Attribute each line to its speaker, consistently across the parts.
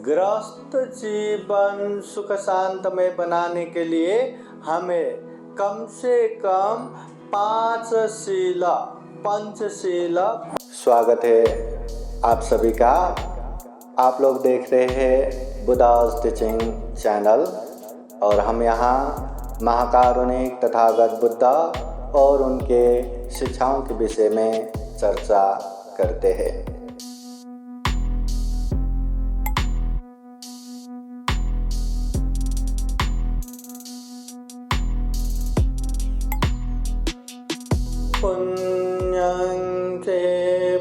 Speaker 1: गृहस्थ जीवन सुख शांतमय बनाने के लिए हमें कम से कम पंचशील। स्वागत है आप सभी का। आप लोग देख रहे हैं बुद्धास टीचिंग चैनल और हम यहाँ महाकारुणिक तथागत बुद्धा और उनके शिक्षाओं के विषय में चर्चा करते हैं। पुण्यं चे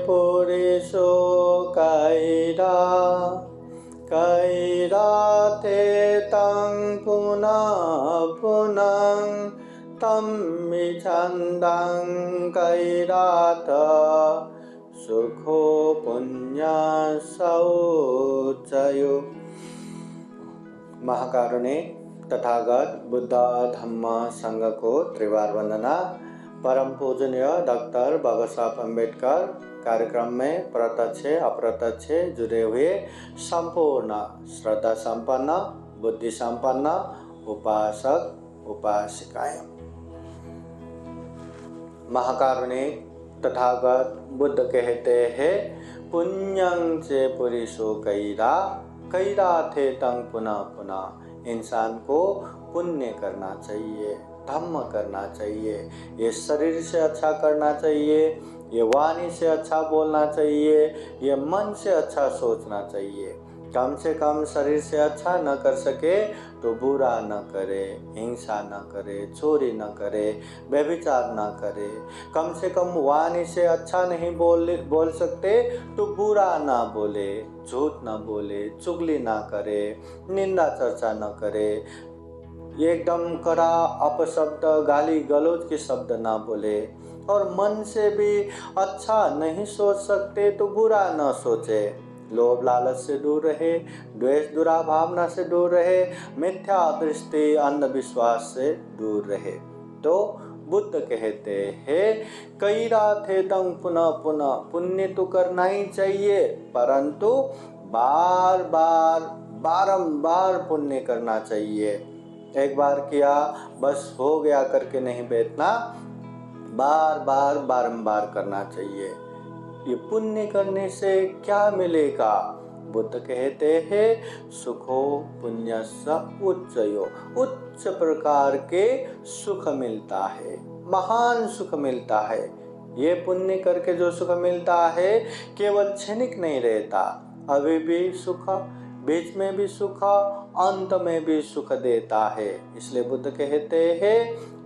Speaker 1: पुरुषो कैराते तं पुनः पुनः तं विछन्दं कैरात सुखो पुण्य शौचयो। महाकारुणिक तथागत बुद्ध धम्म संघ को त्रिवार वंदना। परम पूजनीय डॉक्टर बाबा साहब अम्बेडकर कार्यक्रम में प्रत्यक्ष अप्रत्यक्ष जुड़े हुए संपूर्ण श्रद्धा संपन्न बुद्धि संपन्न उपासक उपासिकाएं। महाकारुणिक तथागत बुद्ध कहते हैं पुण्यं चे पुरुषो कैरा थे तंग पुनः पुनः। इंसान को पुण्य करना चाहिए, धम्म करना चाहिए, ये शरीर से अच्छा करना चाहिए, ये वाणी से अच्छा बोलना चाहिए, ये मन से अच्छा सोचना चाहिए। कम से कम शरीर से अच्छा न कर सके तो बुरा न करे, हिंसा न करे, चोरी न करे, व्यभिचार न करे। कम से कम वाणी से अच्छा नहीं बोल सकते तो बुरा ना बोले, झूठ न बोले, चुगली ना करे, निंदा चर्चा न करे, एकदम कड़ा अपशब्द गाली गलौज के शब्द ना बोले। और मन से भी अच्छा नहीं सोच सकते तो बुरा न सोचे। लोभ लालच से दूर रहे, द्वेष दुराभावना से दूर रहे, मिथ्या दृष्टि अंधविश्वास से दूर रहे। तो बुद्ध कहते हैं कैरा थे तंग पुनः पुनः। पुण्य तो करना ही चाहिए परंतु बारंबार पुण्य करना चाहिए। एक बार किया बस हो गया करके नहीं बैठना, बारंबार करना चाहिए। ये पुण्य करने से क्या मिलेगा? बुद्ध कहते हैं सुखो पुण्यस्य उच्चयो। उच्च प्रकार के सुख मिलता है, महान सुख मिलता है। ये पुण्य करके जो सुख मिलता है केवल क्षणिक नहीं रहता, अभी भी सुख, बीच में भी सुख, अंत में भी सुख देता है। इसलिए बुद्ध कहते हैं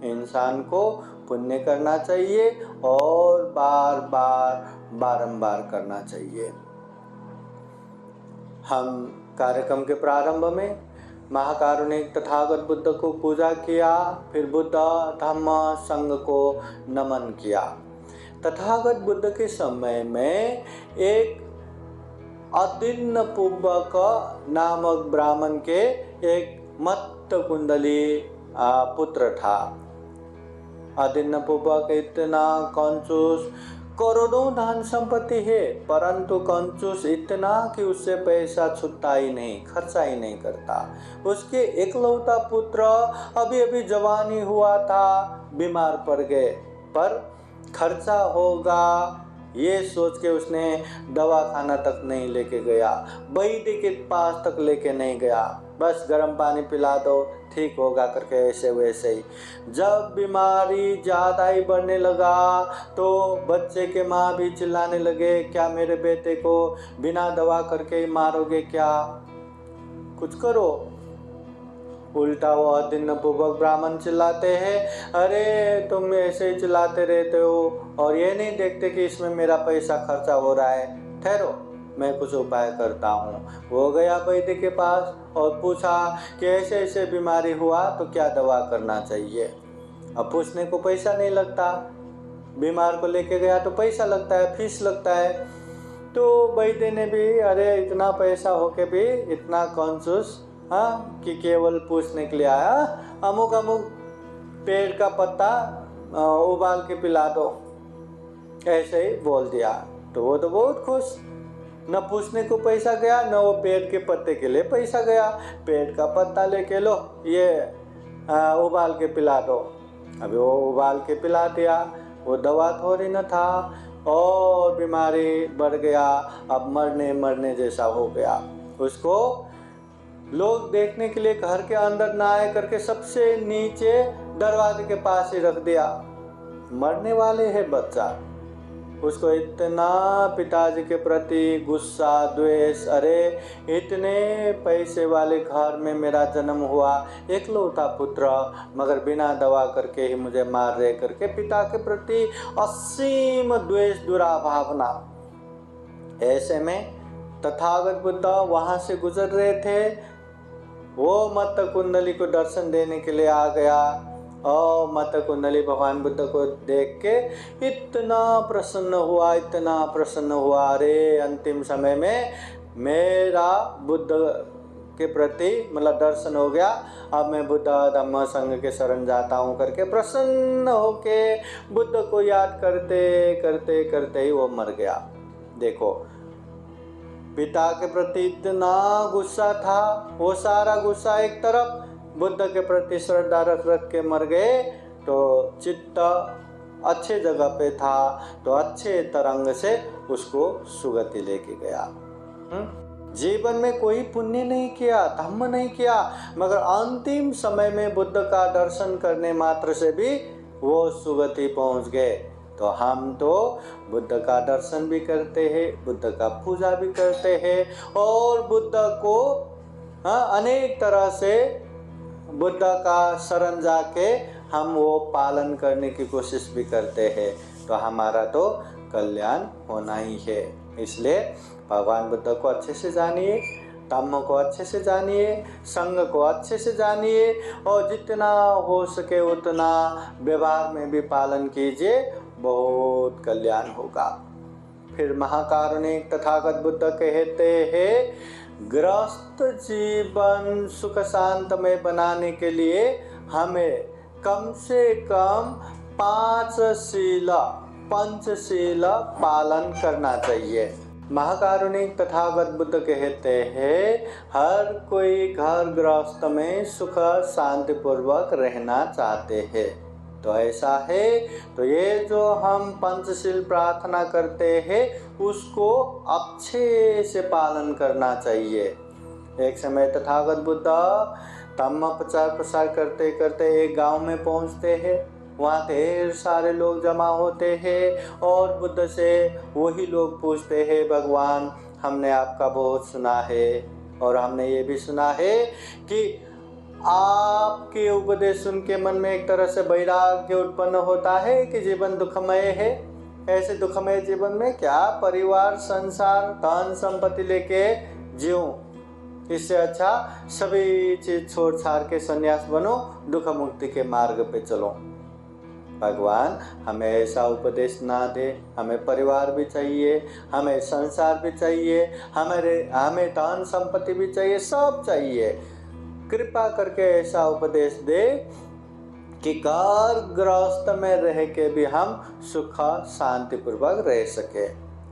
Speaker 1: इंसान को पुण्य करना चाहिए और बारंबार करना चाहिए। हम कार्यक्रम के प्रारंभ में महाकारुणिक तथागत बुद्ध को पूजा किया, फिर बुद्ध धम्म संघ को नमन किया। तथागत बुद्ध के समय में एक अदिन्न पुब्बक नामक ब्राह्मण के एक मत्त कुंडली पुत्र था। अदिन्न पुब्बक इतना कंजूस, करोड़ों धन संपत्ति है परंतु कंजूस इतना कि उससे पैसा छूटता ही नहीं, खर्चा ही नहीं करता। उसके एकलौता पुत्र अभी जवानी हुआ था, बीमार पड़ गए, पर खर्चा होगा ये सोच के उसने दवा खाना तक नहीं लेके गया, वैद्य के पास तक लेके नहीं गया। बस गर्म पानी पिला दो ठीक होगा करके ऐसे वैसे ही। जब बीमारी ज़्यादा ही बढ़ने लगा तो बच्चे के माँ भी चिल्लाने लगे, क्या मेरे बेटे को बिना दवा करके ही मारोगे क्या, कुछ करो। उल्टा वो अदिन्न पुब्बक ब्राह्मण चिल्लाते हैं, अरे तुम ऐसे ही चिल्लाते रहते हो और ये नहीं देखते कि इसमें मेरा पैसा खर्चा हो रहा है, ठहरो मैं कुछ उपाय करता हूँ। वो गया वैद्य के पास और पूछा कि ऐसे ऐसे बीमारी हुआ तो क्या दवा करना चाहिए। अब पूछने को पैसा नहीं लगता, बीमार को लेके गया तो पैसा लगता है, फीस लगता है। तो वैद्य ने भी अरे इतना पैसा होके भी इतना कंजूस कि केवल पूछने के लिए आया, अमुक पेड़ का पत्ता उबाल के पिला दो, ऐसे ही बोल दिया। तो वो तो बहुत खुश, न पूछने को पैसा गया, न वो पेड़ के पत्ते के लिए पैसा गया। पेड़ का पत्ता लेके लो, ये उबाल के पिला दो। अभी वो उबाल के पिला दिया, वो दवा थोड़ी न था, और बीमारी बढ़ गया। अब मरने जैसा हो गया। उसको लोग देखने के लिए घर के अंदर ना आए करके सबसे नीचे दरवाजे के पास ही रख दिया। मरने वाले है बच्चा, उसको इतना पिताजी के प्रति गुस्सा, द्वेष, अरे इतने पैसे वाले घर में मेरा जन्म हुआ, एकलौता पुत्र, मगर बिना दवा करके ही मुझे मार रहे करके पिता के प्रति असीम द्वेष, दुराभावना। ऐसे में तथागत बुद्ध वहां से गुजर रहे थे, वो मत्त कुंडली को दर्शन देने के लिए आ गया, और मत्त कुंडली भगवान बुद्ध को देख के इतना प्रसन्न हुआ, इतना प्रसन्न हुआ, अरे अंतिम समय में मेरा बुद्ध के प्रति मतलब दर्शन हो गया, अब मैं बुद्ध धम्म संघ के शरण जाता हूँ करके प्रसन्न होके बुद्ध को याद करते करते करते ही वो मर गया। देखो, पिता के प्रति इतना गुस्सा था, वो सारा गुस्सा एक तरफ, बुद्ध के प्रति श्रद्धा रख रख के मर गए, तो चित्त अच्छे जगह पे था, तो अच्छे तरंग से उसको सुगति लेके गया। जीवन में कोई पुण्य नहीं किया, धम्म नहीं किया, मगर अंतिम समय में बुद्ध का दर्शन करने मात्र से भी वो सुगति पहुंच गए। तो हम तो बुद्ध का दर्शन भी करते हैं, बुद्ध का पूजा भी करते हैं, और बुद्ध को अनेक तरह से बुद्ध का शरण जाके हम वो पालन करने की कोशिश भी करते हैं। तो हमारा तो कल्याण होना ही है। इसलिए भगवान बुद्ध को अच्छे से जानिए, धम्म को अच्छे से जानिए, संघ को अच्छे से जानिए, और जितना हो सके उतना व्यवहार में भी पालन कीजिए, बहुत कल्याण होगा। फिर महाकारुणिक तथागत बुद्ध कहते हैं, गृहस्थ जीवन सुख शांतमय बनाने के लिए हमें कम से कम पंचशील पालन करना चाहिए। महाकारुणिक तथागत बुद्ध कहते हैं, हर कोई घर गृहस्थ में सुख शांति पूर्वक रहना चाहते हैं। तो ऐसा है, तो ये जो हम पंचशील प्रार्थना करते हैं उसको अच्छे से पालन करना चाहिए। एक समय तथागत बुद्ध धम्म प्रचार प्रसार करते करते एक गांव में पहुंचते हैं। वहाँ ढेर सारे लोग जमा होते हैं, और बुद्ध से वही लोग पूछते हैं, भगवान हमने आपका बहुत सुना है, और हमने ये भी सुना है कि आपके उपदेश सुन के मन में एक तरह से वैराग्य उत्पन्न होता है कि जीवन दुखमय है। ऐसे दुखमय जीवन में क्या परिवार, संसार, धन संपत्ति लेके जीऊं, इससे अच्छा सभी चीज छोड़ छाड़ के सन्यास बनो, दुख मुक्ति के मार्ग पे चलो। भगवान हमें ऐसा उपदेश ना दे। हमें परिवार भी चाहिए, हमें संसार भी चाहिए, हमें धन संपत्ति भी चाहिए, सब चाहिए। कृपा करके ऐसा उपदेश दे कि घर गृहस्थ में रह के भी हम सुख शांति पूर्वक रह सके।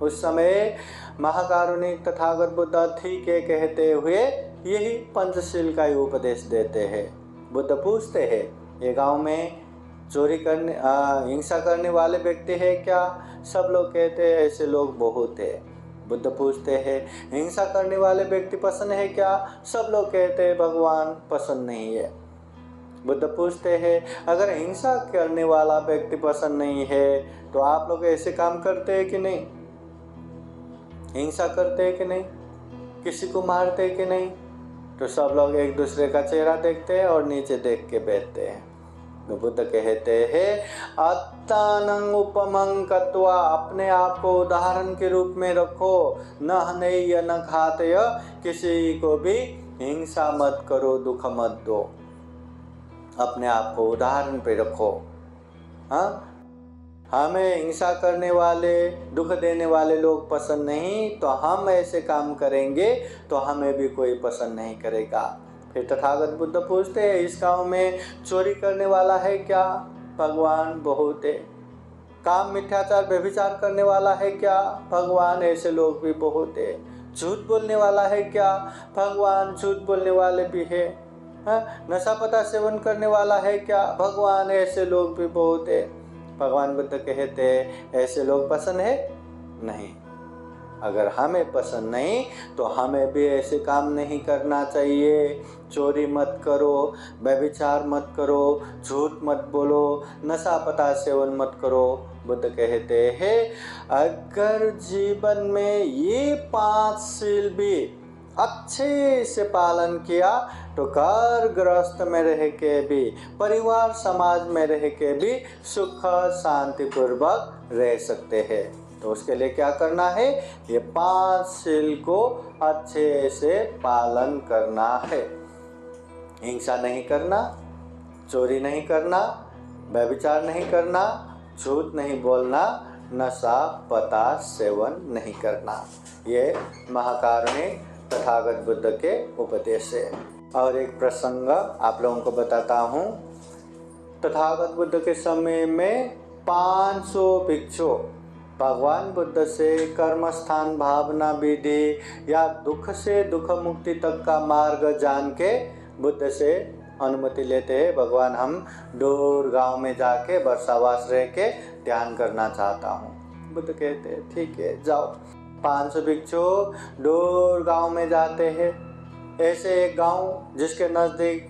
Speaker 1: उस समय महाकारुणिक तथागत बुद्ध ठीक है कहते हुए यही पंचशील का ही उपदेश देते हैं। बुद्ध पूछते हैं, ये गांव में चोरी करने हिंसा करने वाले व्यक्ति है क्या? सब लोग कहते हैं ऐसे लोग बहुत है। बुद्ध पूछते हैं, हिंसा करने वाले व्यक्ति पसंद है क्या? सब लोग कहते हैं भगवान पसंद नहीं है। बुद्ध पूछते हैं, अगर हिंसा करने वाला व्यक्ति पसंद नहीं है तो आप लोग ऐसे काम करते हैं कि नहीं? हिंसा करते हैं कि नहीं? किसी को मारते हैं कि नहीं? तो सब लोग एक दूसरे का चेहरा देखते हैं और नीचे देख के बैठते हैं। तो बुद्ध कहते हैं, अत्तानं उपमं कत्वा, अपने आप को उदाहरण के रूप में रखो, न हनय न घातय, किसी को भी हिंसा मत करो, दुख मत दो। अपने आप को उदाहरण पे रखो। हाँ, हमें हिंसा करने वाले, दुख देने वाले लोग पसंद नहीं, तो हम ऐसे काम करेंगे तो हमें भी कोई पसंद नहीं करेगा। फिर तथागत बुद्ध पूछते हैं, इस गांव में चोरी करने वाला है क्या? भगवान बहुत है। काम मिथ्याचार व्यभिचार करने वाला है क्या? भगवान ऐसे लोग भी बहुत है। झूठ बोलने वाला है क्या? भगवान झूठ बोलने वाले भी है। नशा पता सेवन करने वाला है क्या? भगवान ऐसे लोग भी बहुत है। भगवान बुद्ध कहते हैं ऐसे लोग पसंद है नहीं। अगर हमें पसंद नहीं तो हमें भी ऐसे काम नहीं करना चाहिए। चोरी मत करो, व्यभिचार मत करो, झूठ मत बोलो, नशा पता सेवन मत करो। बुद्ध कहते हैं अगर जीवन में ये 5 शील भी अच्छे से पालन किया तो घर गृहस्थ में रह के भी, परिवार समाज में रह के भी सुख शांति पूर्वक रह सकते हैं। तो उसके लिए क्या करना है? ये 5 शील को अच्छे से पालन करना है। हिंसा नहीं करना, चोरी नहीं करना, व्यभिचार नहीं करना, झूठ नहीं बोलना, नशा पता सेवन नहीं करना। ये महाकारुणिक तथागत बुद्ध के उपदेश है। और एक प्रसंग आप लोगों को बताता हूँ। तथागत बुद्ध के समय में 500 भिक्षु भगवान बुद्ध से कर्म स्थान भावना विधि या दुख से दुख मुक्ति तक का मार्ग जान के बुद्ध से अनुमति लेते हैं। भगवान हम दूर गांव में जाके वर्षावास रह के ध्यान करना चाहता हूँ। बुद्ध कहते हैं ठीक है जाओ। 500 भिक्षु दूर गांव में जाते हैं। ऐसे एक गांव जिसके नज़दीक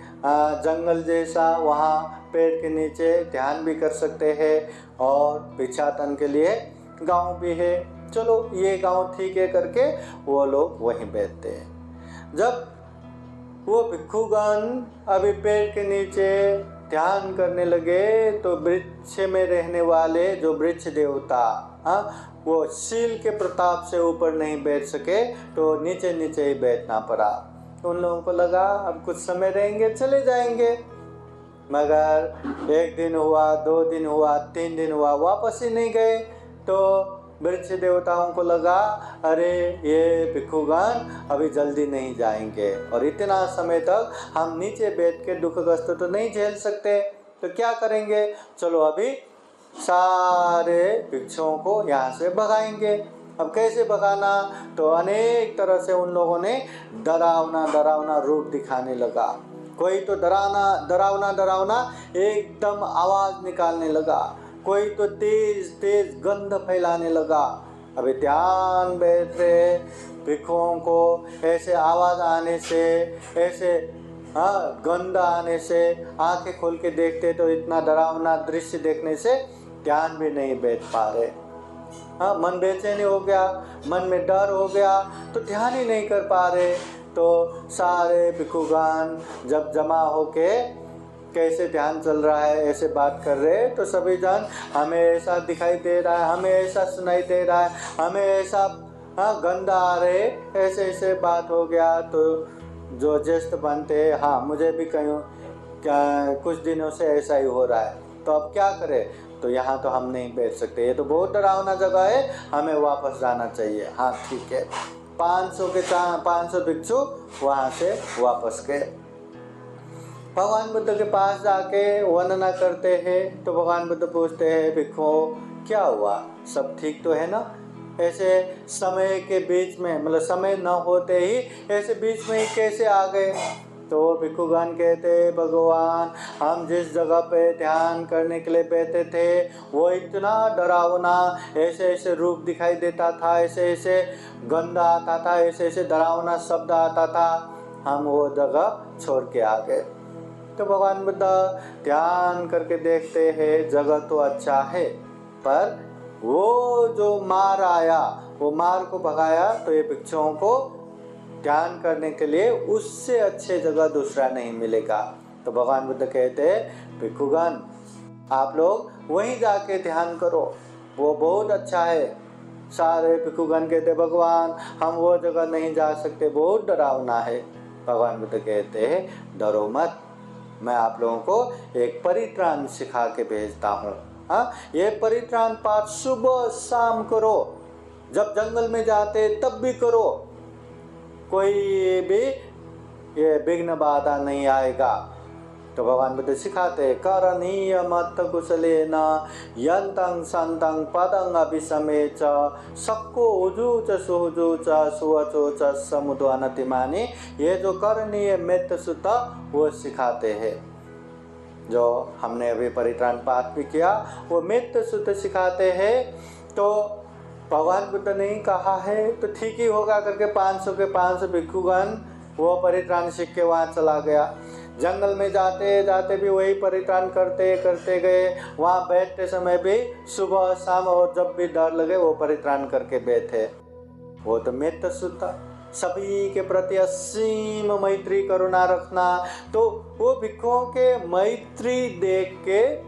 Speaker 1: जंगल जैसा, वहाँ पेड़ के नीचे ध्यान भी कर सकते हैं और भिक्षाटन के लिए गांव भी है। चलो ये गांव ठीक है करके वो लोग वहीं बैठते हैं। जब वो भिक्षुगण अभी पेड़ के नीचे ध्यान करने लगे तो वृक्ष में रहने वाले जो वृक्ष देवता वो शील के प्रताप से ऊपर नहीं बैठ सके तो नीचे नीचे ही बैठना पड़ा। उन लोगों को लगा अब कुछ समय रहेंगे चले जाएंगे, मगर 1 दिन हुआ, 2 दिन हुआ, 3 दिन हुआ, वापस ही नहीं गए। तो वृक्ष देवताओं को लगा अरे ये भिक्षुगण अभी जल्दी नहीं जाएंगे और इतना समय तक हम नीचे बैठ के दुख कष्ट तो नहीं झेल सकते, तो क्या करेंगे? चलो अभी सारे भिक्षुओं को यहाँ से भगाएंगे। अब कैसे भगाना? तो अनेक तरह से उन लोगों ने डरावना रूप दिखाने लगा। कोई तो डरावना एकदम आवाज़ निकालने लगा, कोई तो तेज गंध फैलाने लगा। अभी ध्यान बैठ रहे भिक्षुओं को ऐसे आवाज़ आने से, ऐसे गंध आने से आंखें खोल के देखते तो इतना डरावना दृश्य देखने से ध्यान भी नहीं बैठ पा रहे। मन बेचैनी हो गया, मन में डर हो गया तो ध्यान ही नहीं कर पा रहे। तो सारे भिक्षुगण जब जमा होके कैसे ध्यान चल रहा है ऐसे बात कर रहे तो सभी जन हमें ऐसा दिखाई दे रहा है, हमें ऐसा सुनाई दे रहा है, हमें ऐसा गंध आ रहे, ऐसे ऐसे बात हो गया। तो जो ज्येष्ठ बनते मुझे भी कहीं कुछ दिनों से ऐसा ही हो रहा है, तो अब क्या करें? तो यहाँ तो हम नहीं बैठ सकते, ये तो बहुत डरावना जगह है, हमें वापस जाना चाहिए। ठीक है। 500 भिक्षु वहाँ से वापस गए। भगवान बुद्ध के पास जाके वर्णना करते हैं तो भगवान बुद्ध पूछते हैं भिक्षुओं क्या हुआ, सब ठीक तो है ना? ऐसे समय के बीच में, मतलब समय न होते ही ऐसे बीच में ही कैसे आ गए? तो भिक्षुगण कहते भगवान हम जिस जगह पे ध्यान करने के लिए बैठे थे वो इतना डरावना, ऐसे ऐसे रूप दिखाई देता था, ऐसे ऐसे गंध आता था, ऐसे ऐसे डरावना शब्द आता था, हम वो जगह छोड़ के आ गए। तो भगवान बुद्ध ध्यान करके देखते हैं जगह तो अच्छा है, पर वो जो मार आया वो मार को भगाया तो ये भिक्षुओं को ध्यान करने के लिए उससे अच्छे जगह दूसरा नहीं मिलेगा। तो भगवान बुद्ध कहते हैं भिक्षुगण आप लोग वहीं जाके ध्यान करो, वो बहुत अच्छा है। सारे भिक्षुगण कहते भगवान हम वो जगह नहीं जा सकते, बहुत डरावना है। भगवान बुद्ध कहते हैं डरो मत, मैं आप लोगों को एक परित्राण सिखा के भेजता हूँ। ये परित्राण पाठ सुबह शाम करो, जब जंगल में जाते तब भी करो, कोई भी ये विघ्न बाधा नहीं आएगा। तो भगवान बुद्ध सिखाते करणीय मत कुशलेन यंतं संतं पदं अभिसमे च सक्को उजू च सुहजू च सुवचो च समुदो अनतिमानी। ये जो करणीय मित्त सुत वो सिखाते हैं। जो हमने अभी परित्राण पाठ भी किया वो मित्त सुत सिखाते हैं। तो भगवान बुद्ध ने कहा है तो ठीक ही होगा करके 500 के 500 भिक्षुगण वो परित्राण सीख के वहाँ चला गया। जंगल में जाते जाते भी वही परित्राण करते करते गए। वहाँ बैठते समय भी सुबह शाम और जब भी डर लगे वो परित्राण करके बैठे। वो तो मित्त सुता, सभी के प्रति असीम मैत्री करुणा रखना। तो वो भिक्षुओं के मैत्री देख के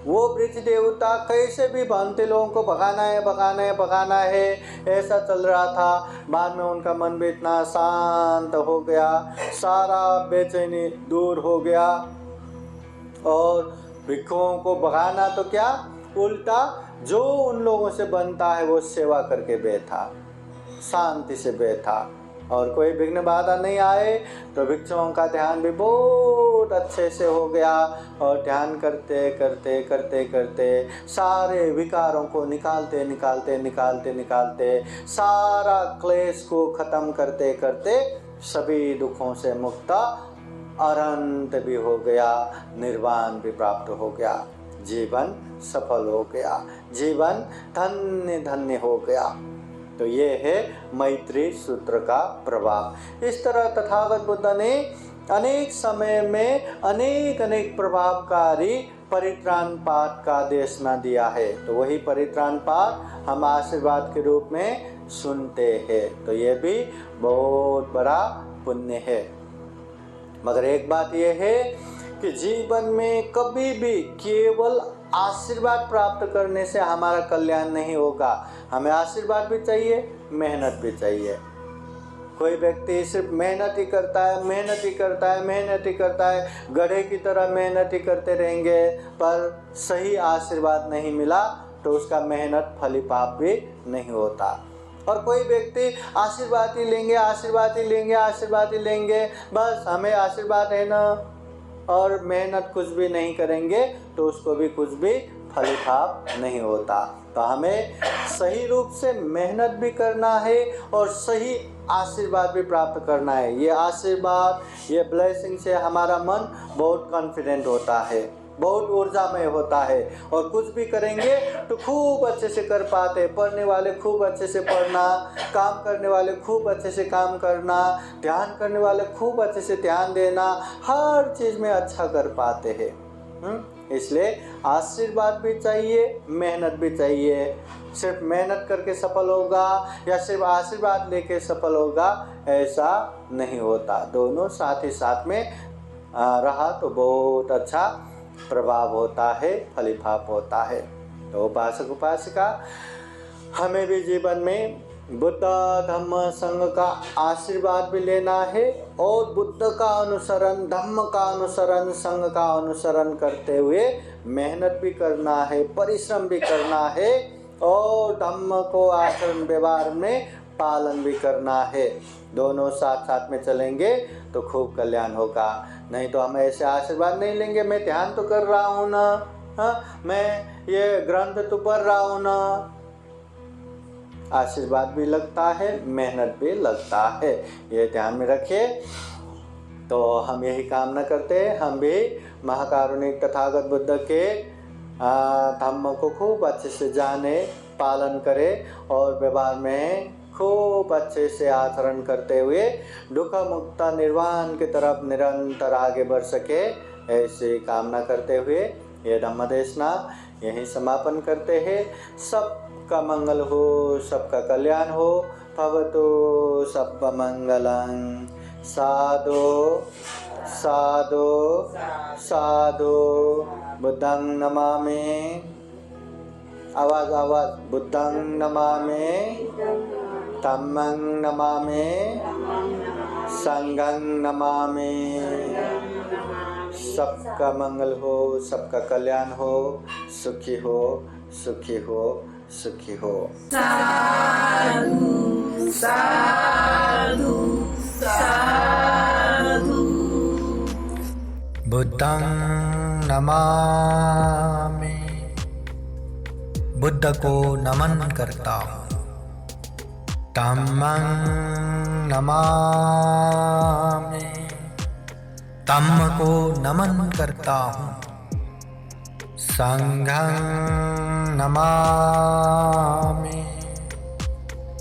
Speaker 1: वो वृक्ष देवता कैसे भी भ्रांति लोगों को भगाना है भगाना है भगाना है ऐसा चल रहा था। बाद में उनका मन भी इतना शांत हो गया, सारा बेचैनी दूर हो गया। और भिक्षुओं को भगाना तो क्या, उल्टा जो उन लोगों से बनता है वो सेवा करके बैठा, शांति से बैठा और कोई विघ्न बाधा नहीं आए। तो भिक्षुओं का ध्यान भी बहुत अच्छे से हो गया और ध्यान करते करते करते करते सारे विकारों को निकालते निकालते निकालते निकालते सारा क्लेश को खत्म करते करते सभी दुखों से मुक्त अनंत भी हो गया, निर्वाण भी प्राप्त हो गया, जीवन सफल हो गया, जीवन धन्य धन्य हो गया। तो ये है मैत्री सूत्र का प्रभाव। इस तरह तथागत बुद्ध ने अनेक समय में अनेक अनेक प्रभावकारी परित्राण पाठ का देशना दिया है। तो वही परित्राण पाठ हम आशीर्वाद के रूप में सुनते हैं। तो ये भी बहुत बड़ा पुण्य है। मगर एक बात यह है कि जीवन में कभी भी केवल आशीर्वाद प्राप्त करने से हमारा कल्याण नहीं होगा। हमें आशीर्वाद भी चाहिए, मेहनत भी चाहिए। कोई व्यक्ति सिर्फ मेहनत ही करता है, मेहनत ही करता है, मेहनत ही करता है, गधे की तरह मेहनत ही करते रहेंगे पर सही आशीर्वाद नहीं मिला तो उसका मेहनत फलीपाप भी नहीं होता। और कोई व्यक्ति आशीर्वाद ही लेंगे, आशीर्वाद ही लेंगे, आशीर्वाद ही लेंगे, बस हमें आशीर्वाद है ना, और मेहनत कुछ भी नहीं करेंगे तो उसको भी कुछ भी फलीभाव नहीं होता। तो हमें सही रूप से मेहनत भी करना है और सही आशीर्वाद भी प्राप्त करना है। ये आशीर्वाद, ये ब्लेसिंग से हमारा मन बहुत कॉन्फिडेंट होता है, बहुत ऊर्जामय होता है और कुछ भी करेंगे तो खूब अच्छे से कर पाते। पढ़ने वाले खूब अच्छे से पढ़ना, काम करने वाले खूब अच्छे से काम करना, ध्यान करने वाले खूब अच्छे से ध्यान देना, हर चीज़ में अच्छा कर पाते हैं। इसलिए आशीर्वाद भी चाहिए, मेहनत भी चाहिए। सिर्फ मेहनत करके सफल होगा या सिर्फ आशीर्वाद लेके सफल होगा ऐसा नहीं होता। दोनों साथ ही साथ में रहा तो बहुत अच्छा प्रभाव होता है, फलीभाव होता है। तो उपासक उपासिका हमें भी जीवन में बुद्ध धम्म संघ का आशीर्वाद भी लेना है और बुद्ध का अनुसरण, धम्म का अनुसरण, संघ का अनुसरण करते हुए मेहनत भी करना है, परिश्रम भी करना है और धम्म को आचरण व्यवहार में पालन भी करना है। दोनों साथ साथ में चलेंगे तो खूब कल्याण होगा। नहीं तो हम ऐसे आशीर्वाद नहीं लेंगे, मैं ध्यान तो कर रहा हूँ ना, हाँ मैं ये ग्रंथ तो पढ़ रहा हूँ ना। आशीर्वाद भी लगता है, मेहनत भी लगता है, ये ध्यान में रखिए। तो हम यही कामना करते हैं, हम भी महाकारुणिक तथागत बुद्ध के धम्म को खूब अच्छे से जाने, पालन करें और व्यवहार में खूब अच्छे से आचरण करते हुए दुख मुक्त निर्वाण की तरफ निरंतर आगे बढ़ सके, ऐसी कामना करते हुए ये धम्म देशना यहीं समापन करते हैं। सबका मंगल हो, सबका कल्याण हो। भवतु सबका मंगलं। साधु साधु साधु। बुद्धं नमामि। आवाज आवाज। बुद्धं नमामि, धम्मं नमामि, संघं नमामि। सबका मंगल हो, सबका कल्याण हो, सुखी हो, सुखी हो, सुखी हो।
Speaker 2: साधु साधु साधु।
Speaker 1: बुद्धं नमामि, बुद्ध को नमन करता हूँ। धम्मं नमामि, धम्म को नमन करता हूँ। संघं नमामि,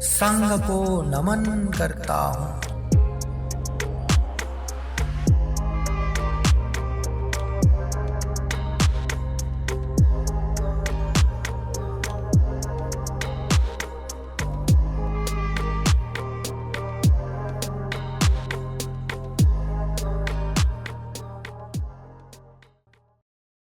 Speaker 1: संघ को नमन करता हूँ।